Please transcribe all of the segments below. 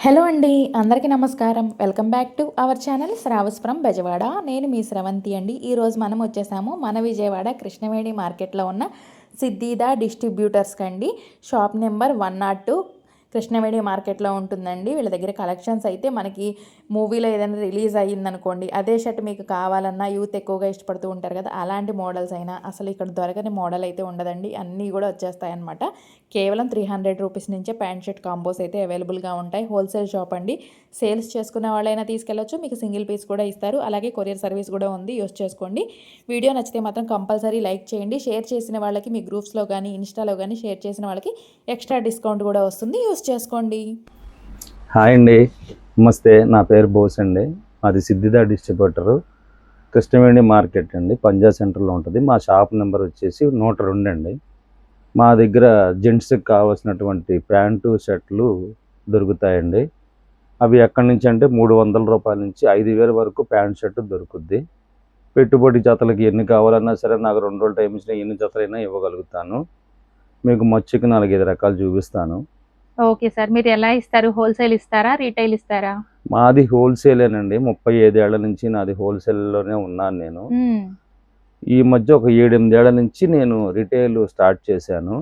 Hello అండి, అందరికీ నమస్కారం. Welcome back to our channel Shravas from Bezawada. నేను మీ స్రవంతి అండి. ఈరోజు మనం వచ్చేసాము మన విజయవాడ కృష్ణవేణి మార్కెట్లో ఉన్న సిద్ధిదా డిస్ట్రిబ్యూటర్స్కి అండి. షాప్ నెంబర్ 102 కృష్ణవేణి మార్కెట్లో ఉంటుందండి. వీళ్ళ దగ్గర కలెక్షన్స్ అయితే మనకి మూవీలో ఏదైనా రిలీజ్ అయ్యిందనుకోండి, అదే షర్ట్ మీకు కావాలన్నా యూత్ ఎక్కువగా ఇష్టపడుతూ ఉంటారు కదా, అలాంటి మోడల్స్ అయినా అసలు ఇక్కడ దొరకని మోడల్ అయితే ఉండదండి. అన్నీ కూడా వచ్చేస్తాయన్నమాట. కేవలం 300 రూపీస్ నుంచే ప్యాంట్ షర్ట్ కాంబోస్ అయితే అవైలబుల్గా ఉంటాయి. హోల్సేల్ షాప్ అండి. సేల్స్ చేసుకునే వాళ్ళైనా తీసుకెళ్ళొచ్చు, మీకు సింగిల్ పీస్ కూడా ఇస్తారు. అలాగే కొరియర్ సర్వీస్ కూడా ఉంది, యూస్ చేసుకోండి. వీడియో నచ్చితే మాత్రం కంపల్సరీ లైక్ చేయండి. షేర్ చేసిన వాళ్ళకి మీ గ్రూప్స్లో కానీ ఇన్స్టాలో కానీ షేర్ చేసిన వాళ్ళకి ఎక్స్ట్రా డిస్కౌంట్ కూడా వస్తుంది, యూస్ చేసుకోండి. హాయ్ అండి, నమస్తే. నా పేరు బోస్ అండి. మాది సిద్ధిదా డిస్ట్రిబ్యూటరు, కృష్ణవేణి మార్కెట్ అండి, పంజా సెంటర్లో ఉంటుంది. మా షాప్ నెంబర్ వచ్చేసి 102 అండి. మా దగ్గర జెంట్స్కి కావాల్సినటువంటి ప్యాంటు షర్ట్లు దొరుకుతాయండి. అవి ఎక్కడి నుంచి అంటే 300 రూపాయల నుంచి 5000 వరకు ప్యాంట్ షర్ట్ దొరుకుద్ది. పెట్టుబడి జతలకి ఎన్ని కావాలన్నా సరే నాకు 2 రోజులు టైం ఇచ్చినా ఎన్ని జతలైనా ఇవ్వగలుగుతాను. మీకు మచ్చుకి 4-5 రకాలు చూపిస్తాను. Okay sir. మీరు ఎలా ఇస్తారు? హోల్సేల్ ఇస్తారా? రీటైల్ ఇస్తారా? మాది హోల్సేలేనండి. 35 ఏళ్ల నుంచి నాది హోల్సేల్లోనే ఉన్నాను నేను. ఈ మధ్య ఒక 7-8 ఏళ్ల నుంచి నేను రిటైల్ స్టార్ట్ చేశాను.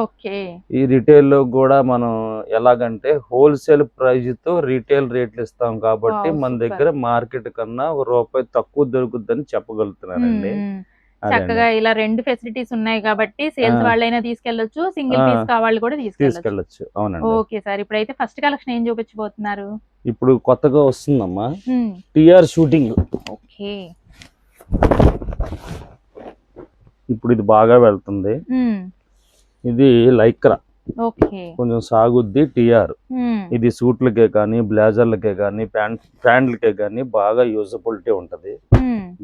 ఓకే. ఈ రిటైల్లో కూడా మనం ఎలాగంటే హోల్సేల్ ప్రైజ్తో రీటైల్ రేట్లు ఇస్తాం కాబట్టి మన దగ్గర మార్కెట్ కన్నా ₹1 తక్కువ దొరుకుద్దని చెప్పగలుగుతున్నానండి. చక్కగా ఇలా 2 ఫెసిలిటీస్ ఉన్నాయి కాబట్టి సేల్స్ వాళ్ళైనా తీసుకెళ్లొచ్చు, సింగిల్ పీస్ కావాలి కూడా తీసుకెళ్లొచ్చు. అవునండి. Okay sir. ఇప్పుడైతే ఫస్ట్ కలెక్షన్ ఏం చూపించబోతున్నారు? ఇప్పుడు కొత్తగా వస్తుందమ్మా టిఆర్ షూటింగ్. ఓకే. ఇప్పుడు ఇది బాగా వెళ్తుంది. ఇది లైక్రా. ఓకే. కొంచెం సాగుద్ది టిఆర్. ఇది సూట్లకే కానీ బ్లేజర్లకే కానీ ప్యాంట్లకే కానీ బాగా యూజబిలిటీ ఉంటది.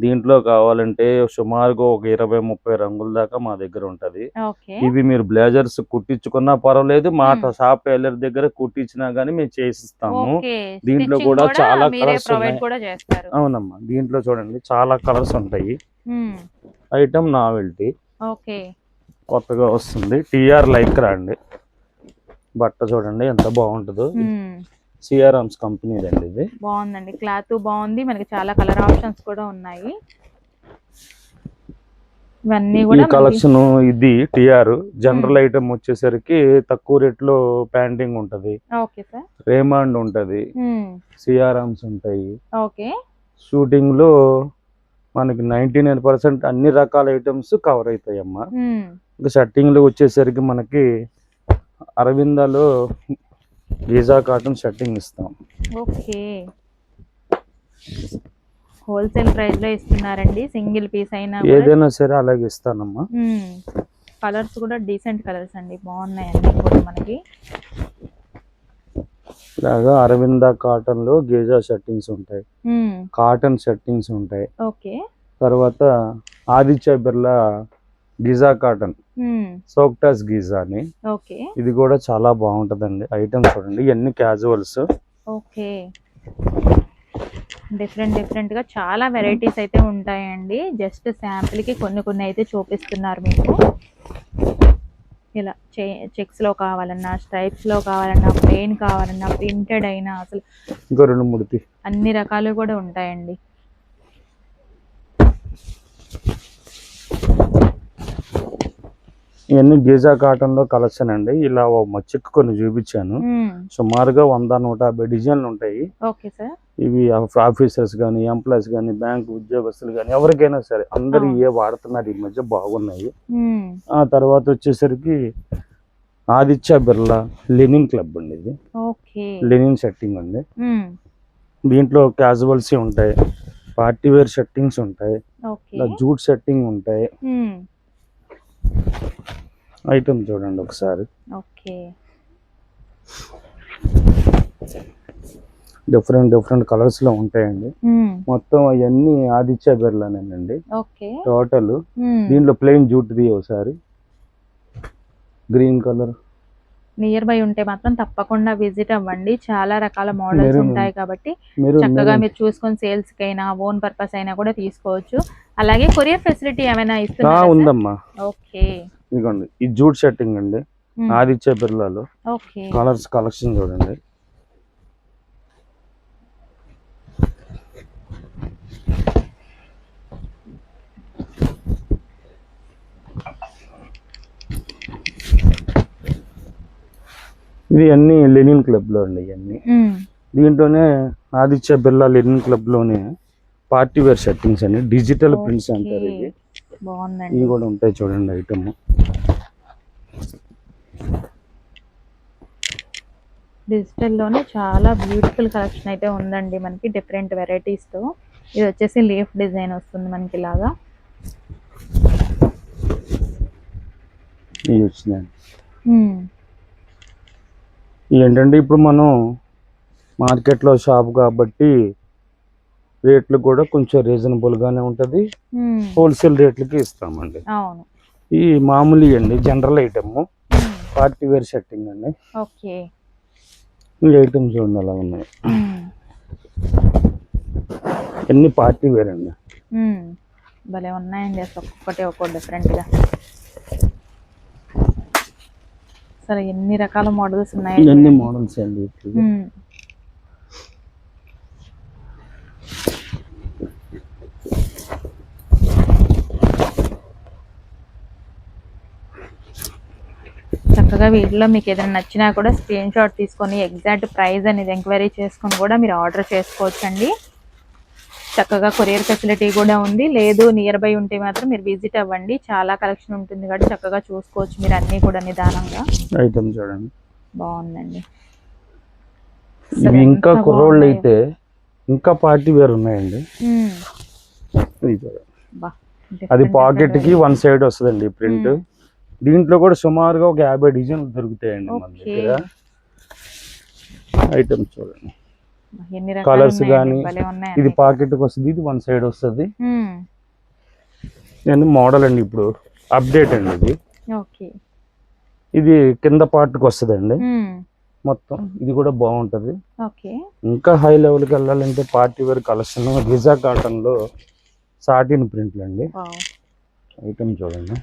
దీంట్లో కావాలంటే సుమారుగా ఒక 20-30 రంగుల దాకా మా దగ్గర ఉంటది. ఇవి మీరు బ్లేజర్స్ కుట్టించుకున్నా పర్వాలేదు, మా షాప్ టైలర్ దగ్గర కుట్టించినా గానీ మేము చేసిస్తాము. దీంట్లో కూడా చాలా కలర్స్ ఉన్నాయి. అవునమ్మా, దీంట్లో చూడండి చాలా కలర్స్ ఉంటాయి. ఐటమ్ నావెల్టీ కొత్తగా వస్తుంది. టిఆర్ లైక్రా అండి. బట్ట చూడండి ఎంత బాగుంటుందో. సిఆర్ఎమ్స్ కంపెనీది అండి. ఇది బాగుందండి, క్లాత్ బాగుంది. మనకి చాలా కలర్ ఆప్షన్స్ కూడా ఉన్నాయి. ఇవన్నీ కూడా కలెక్షన్. ఇది టిఆర్ జనరల్ ఐటమ్ వచ్చేసరికి తక్కువ రేట్ లో ప్యాంటింగ్ ఉంటది. Okay sir. రేమాండ్ ఉంటది, సిఆర్ఎమ్స్ ఉంటాయి. ఓకే. షూటింగ్ లో మనకి 99% అన్ని రకాల ఐటమ్స్ కవర్ అవుతాయమ్మా. ఇంకా షర్టింగ్ లో వచ్చేసరికి మనకి అరవిందాలో గీజా కాటన్ షర్టింగ్ ఇస్తాం. ఓకే. హోల్సేల్ ప్రైస్ లో ఇస్తున్నారండి. సింగిల్ పీస్ అయినా ఏదైనా సరే అలాగే ఇస్తానమ్మా. కలర్స్ కూడా డీసెంట్ కలర్స్ అండి, బాగున్నాయి అన్ని కూడా మనకి. ఇలాగా అరవింద కాటన్ లో గీజా షర్టింగ్స్ ఉంటాయి, కాటన్ షర్టింగ్స్ ఉంటాయి. ఓకే. తర్వాత ఆదిత్య బిర్లా గీజా కాటన్, సోక్టాస్ గీజా అని. ఓకే. ఇది కూడా చాలా బాగుంటదండి. ఐటమ్ చూడండి, ఇవన్నీ క్యాజువల్స్. ఓకే. డిఫరెంట్ గా చాలా వెరైటీస్ అయితే ఉంటాయండి. జస్ట్ శాంపిల్ కి కొన్ని అయితే చూపిస్తున్నారు మీకు. ఇలా చెక్స్ లో కావాలన్నా, స్ట్రైప్స్ లో కావాలన్నా, ప్లెయిన్ కావాలన్నా, ప్రింటెడ్ అయినా, అసలు ఇంకో 2-3 అన్ని రకాలు కూడా ఉంటాయండి. ఇవన్నీ గీజా కాటన్ లో కలెక్షన్ అండి. ఇలా మచ్చిక్కు కొన్ని చూపించాను. సుమారుగా 100-150 డిజైన్లు ఉంటాయి. Okay sir. ఇవి ఆఫీసర్స్ కానీ, ఎంప్లాయీస్ కానీ, బ్యాంక్ ఉద్యోగస్తులు కానీ ఎవరికైనా సరే అందరు ఏ వాడుతున్నారు ఈ మధ్య, బాగున్నాయి. ఆ తర్వాత వచ్చేసరికి ఆదిత్య బిర్లా లెనిన్ క్లబ్ అండి. ఇది లెనిన్ షర్టింగ్ అండి. దీంట్లో క్యాజువల్స్ ఉంటాయి, పార్టీ వేర్ షర్టింగ్స్ ఉంటాయి, జూట్ షర్టింగ్ ఉంటాయి. ఐటమ్ చూడండి ఒకసారి. ఓకే. డిఫరెంట్ కలర్స్ లో ఉంటాయండి. మొత్తం అవన్నీ ఆదిత్య బిర్లానేనండి టోటల్. దీంట్లో ప్లెయిన్ జూట్ ది ఒకసారి గ్రీన్ కలర్. నియర్ బై ఉంటే మాత్రం తప్పకుండా విజిట్ అవ్వండి. చాలా రకాల మోడల్స్ ఉంటాయి కాబట్టి చక్కగా మీరు చూసుకొని సేల్స్ కైనా ఓన్ పర్పస్ అయినా కూడా తీసుకోవచ్చు. అలాగే కొరియర్ ఫెసిలిటీ ఏమైనా ఇస్తున్నారా? ఉందమ్మా. ఓకే. ఇదిగోండి, ఈ జూట్ షర్టింగ్ అండి ఆదిత్య బిర్లాలో. కలర్స్ కలెక్షన్ చూడండి. ఇది అన్ని లెనిన్ క్లబ్ లో అండి ఇవన్నీ. దీంట్లోనే ఆదిత్య బిర్లా లెనిన్ క్లబ్ లోనే పార్టీ వేర్ షర్టింగ్స్ అండి, డిజిటల్ ప్రింట్స్ అంటారు ఇవి. బాగుందండి. ఇవి కూడా ఉంటాయి చూడండి ఐటమ్. డిజిటల్ లోనే చాలా బ్యూటిఫుల్ కలెక్షన్ అయితే ఉందండి మనకి, డిఫరెంట్ వెరైటీస్ తో. ఇది వచ్చేసి లీఫ్ డిజైన్ వస్తుంది మనకి ఇలాగా. ఇవి వచ్చినాయి. ఏంటంటే ఇప్పుడు మనం మార్కెట్లో షాప్ కాబట్టి రేట్లు కూడా కొంచెం రీజనబుల్ గానే ఉంటది, హోల్సేల్ రేట్లకి ఇస్తామండి. అవును. ఈ మామూలు అండి general item party wear shirting అండి. ఓకే. ఈ ఐటమ్స్ చూడండి అలా ఉన్నాయి, అన్ని పార్టీ వేర్ అండి. భలే ఉన్నాయండి అసలు, ఒక్కొక్కటి ఒక్కొక్క డిఫరెంట్ గా. సరే ఎన్ని రకాల మోడల్స్ ఉన్నాయి, ఎన్ని మోడల్స్ అండి. చక్కగా వీటిలో మీకు ఏదైనా నచ్చినా కూడా స్క్రీన్ షాట్ తీసుకొని ఎగ్జాక్ట్ ప్రైస్ అనేది ఎంక్వైరీ చేసుకొని కూడా మీరు ఆర్డర్ చేసుకోవచ్చు అండి. చక్కగా కొరియర్ ఫెసిలిటీ కూడా ఉంది. లేదు నియర్ బై ఉంటే మాత్రం మీరు విజిట్ అవ్వండి, చాలా కలెక్షన్ ఉంటుంది కాబట్టి చక్కగా చూసుకోవచ్చు మీరు అన్ని కూడా నిదానంగా. ఐటమ్ చూడండి బాగుందండి. ఇవి ఇంకా కుర్రోళ్ళు అయితే ఇంకా పార్టీ వేర్ ఉన్నాయండి. అది పాకెట్ కి వన్ సైడ్ వస్తుందండి ప్రింట్. దీంట్లో కూడా సుమారుగా ఒక 50 డిజైన్లు దొరుకుతాయండి మన దగ్గర. ఐటమ్స్ చూడండి, కలర్స్ కానీ. ఇది పాకెట్ కి వస్తుంది, ఇది వన్ సైడ్ వస్తుంది. మోడల్ అండి ఇప్పుడు అప్డేట్ అండి ఇది. ఇది కింద పార్ట్ కి వస్తుందండి మొత్తం. ఇది కూడా బాగుంటది. ఇంకా హై లెవెల్ కి వెళ్ళాలంటే party wear collection Giza cotton లో సాటిన్ ప్రింట్లు అండి. ఐటమ్ చూడండి,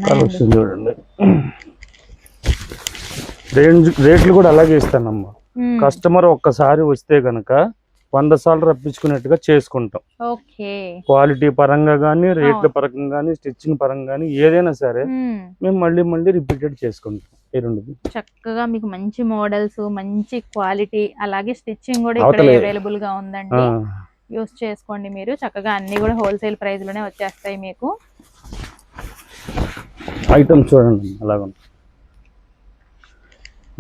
కలెక్షన్ చూడండి. రేట్లు కూడా అలాగే ఇస్తానమ్మా. కస్టమర్ ఒక్కసారి వస్తే గనక 100 సార్లు రప్పించుకున్నట్టుగా చేసుకుంటాం. క్వాలిటీ పరంగా కానీ, రేట్ల పరంగా కానీ, స్టిచ్చింగ్ పరంగా కానీ ఏదైనా సరే మేము మళ్ళీ మళ్ళీ రిపీటెడ్ చేసుకుంటాం. చక్కగా మీకు మంచి మోడల్స్, మంచి క్వాలిటీ, అలాగే స్టిచ్చింగ్ కూడా ఇక్కడ అవైలబుల్ గా ఉందండి. యూస్ చేసుకోండి మీరు. చక్కగా అన్ని కూడా హోల్సేల్ ప్రైస్ లోనే వచ్చేస్తాయి మీకు. ఐటమ్స్ చూడండి అలాగ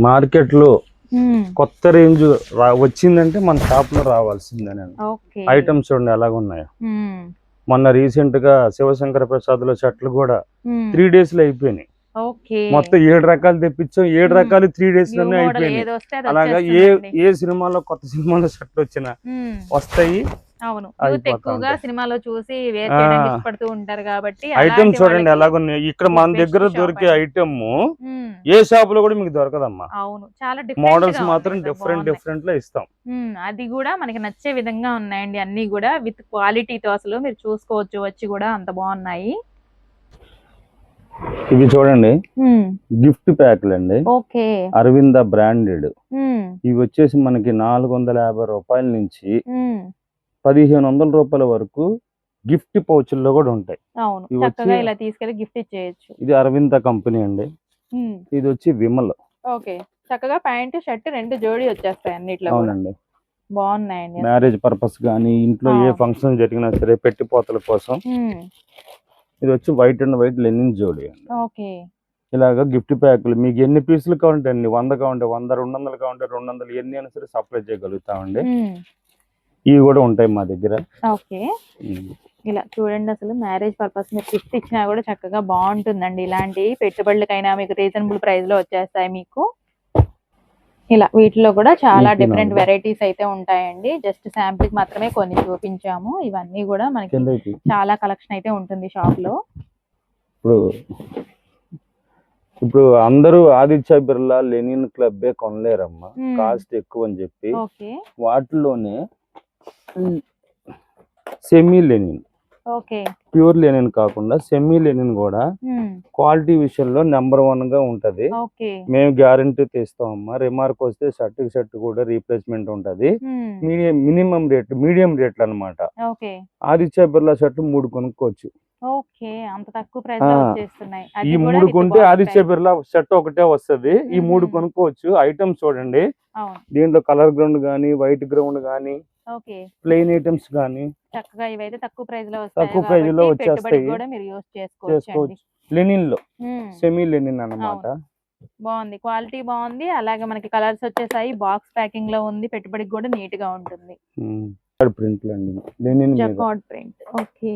మార్కెట్ లో కొత్త రేంజ్ వచ్చిందంటే మన షాప్ లో రావాల్సిందేనండి. ఐటమ్స్ చూడండి ఎలాగ ఉన్నాయో. మొన్న రీసెంట్ గా శివశంకర ప్రసాద్ లో షర్ట్లు కూడా 3 days లో అయిపోయినాయి. మొత్తం 7 రకాలు తెప్పించాం, 7 రకాలు 3 days లోనే అయిపోయినాయి. అలాగా ఏ సినిమాలో కొత్త సినిమాలో షర్ట్లు వచ్చినా వస్తాయి. అవును, ఎక్కువగా సినిమాలో చూసి వేర్ చేయడానికి ఇష్టపడుతూ ఉంటారు కాబట్టి. ఐటమ్ చూడండి ఎలాగున్నాయి. ఇక్కడ మన దగ్గర దొరికే ఐటమ్ ఏ షాప్ లో కూడా మీకు దొరకదమ్మా. అవును, చాలా మోడల్స్ మాత్రం డిఫరెంట్ లో ఇస్తాం. అది కూడా మనకి నచ్చే విధంగా ఉన్నాయండి, అన్ని కూడా విత్ క్వాలిటీతో. అసలు మీరు చూసుకోవచ్చు వచ్చి కూడా, అంత బాగున్నాయి. ఇవి చూడండి గిఫ్ట్ ప్యాక్లు అండి. అరవింద బ్రాండెడ్. ఇవి వచ్చేసి మనకి 450 రూపాయల నుంచి 1500 రూపాయల వరకు గిఫ్ట్ పౌచ్ల్లో కూడా ఉంటాయి. ఇలా తీసుకెళ్లి గిఫ్ట్ ఇచ్చేయచ్చు. ఇది అరవింద కంపెనీ అండి. ఇది వచ్చి విమల్. చక్కగా ప్యాంట్ షర్ట్ 2 జోడీ వచ్చేస్తాయి అన్నిట్లో. అవునండి, బాగున్నాయండి. మ్యారేజ్ పర్పస్ గానీ, ఇంట్లో ఏ ఫంక్షన్ జరిగినా సరే పెట్టిపోతల కోసం. ఇది వచ్చి వైట్ అండ్ వైట్ లెనిన్ జోడీ అండి. ఇలాగా గిఫ్ట్ ప్యాకులు మీకు ఎన్ని పీసులు కావాలంటే అన్ని, 100 కావాలంటే 100, 200 కావాలంటే 200, ఎన్ని అయినా సరే సప్లై చేయగలుగుతామండి. ఇవి కూడా ఉంటాయి మా దగ్గర. ఇలా చూడండి, అసలు మ్యారేజ్ పర్పస్ మీరు గిఫ్ట్ ఇచ్చినా కూడా చక్కగా బాగుంటుందండి. ఇలాంటి పెట్టుబడులకైనా మీకు రీజనబుల్ ప్రైస్ లో వచ్చేస్తాయి మీకు. ఇలా వీటిలో కూడా చాలా డిఫరెంట్ వెరైటీస్ అయితే ఉంటాయండి. జస్ట్ శాంపిల్ మాత్రమే కొన్ని చూపించాము. ఇవన్నీ కూడా మనకి చాలా కలెక్షన్ అయితే ఉంటుంది షాప్ లో. ఇప్పుడు అందరూ ఆదిత్య బిర్లా లెనిన్ క్లబ్ కొనలేరమ్మా, కాస్ట్ ఎక్కువ అని చెప్పి. వాటిలోనే semi linen okay. Pure linen కాకుండా సెమీ లెనిన్ కూడా క్వాలిటీ విషయంలో నెంబర్ 1 గా ఉంటది. ఓకే. మేము గ్యారంటీ తీస్తామమ్మా. రిమార్క్ వస్తే షర్ట్ కూడా రీప్లేస్మెంట్ ఉంటది. మీడియం రేట్లు అన్నమాట. ఓకే. ఆదిత్య బిర్లా షర్ట్ 3 కొనుక్కోవచ్చు. ఓకే. అంత తక్కువ ప్రైస్ లో వచ్చేస్తున్నాయి. ఈ 3 కొంటే ఆదిత్య బిర్లా షర్ట్ ఒకటే వస్తది. ఈ 3 కొనుక్కోవచ్చు. ఐటమ్స్ చూడండి, దీంట్లో కలర్ గ్రౌండ్ గానీ, వైట్ గ్రౌండ్ గానీ, ఓకే, ప్లెయిన్ ఐటమ్స్ గానీ చక్కగా ఇవైతే తక్కువ ప్రైస్ లో తక్కువ ప్రైస్ లో వచ్చేస్తాయి. పెట్టుబడికి కూడా మీరు యూస్ చేసుకోవచ్చు. లెనిన్ లో సెమీ లెనిన్ అన్నమాట. బాగుంది, క్వాలిటీ బాగుంది. అలాగే మనకి కలర్స్ వచ్చేసాయి. బాక్స్ ప్యాకింగ్ లో ఉంది. పెట్టుబడికి కూడా నీట్ గా ఉంటుంది. ప్రింట్ అండి, లెనిన్ జకార్డ్ ప్రింట్. ఓకే,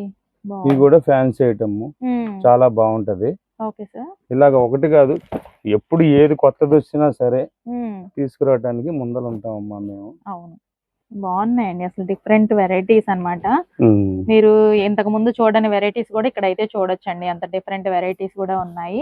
ఇది కూడా ఫ్యాన్సీ ఐటమ్, చాలా బాగుంటది. Okay sir. ఇలాగ ఒకటి కాదు, ఎప్పుడు ఏది కొత్తది వచ్చినా సరే తీసుకురావడానికి ముందర ఉంటామమ్మా మేము. అవును, బాగున్నాయండి. అసలు డిఫరెంట్ వెరైటీస్ అన్నమాట. మీరు ఇంతకు ముందు చూడని వెరైటీస్ కూడా ఇక్కడ అయితే చూడొచ్చండి. అంత డిఫరెంట్ వెరైటీస్ కూడా ఉన్నాయి.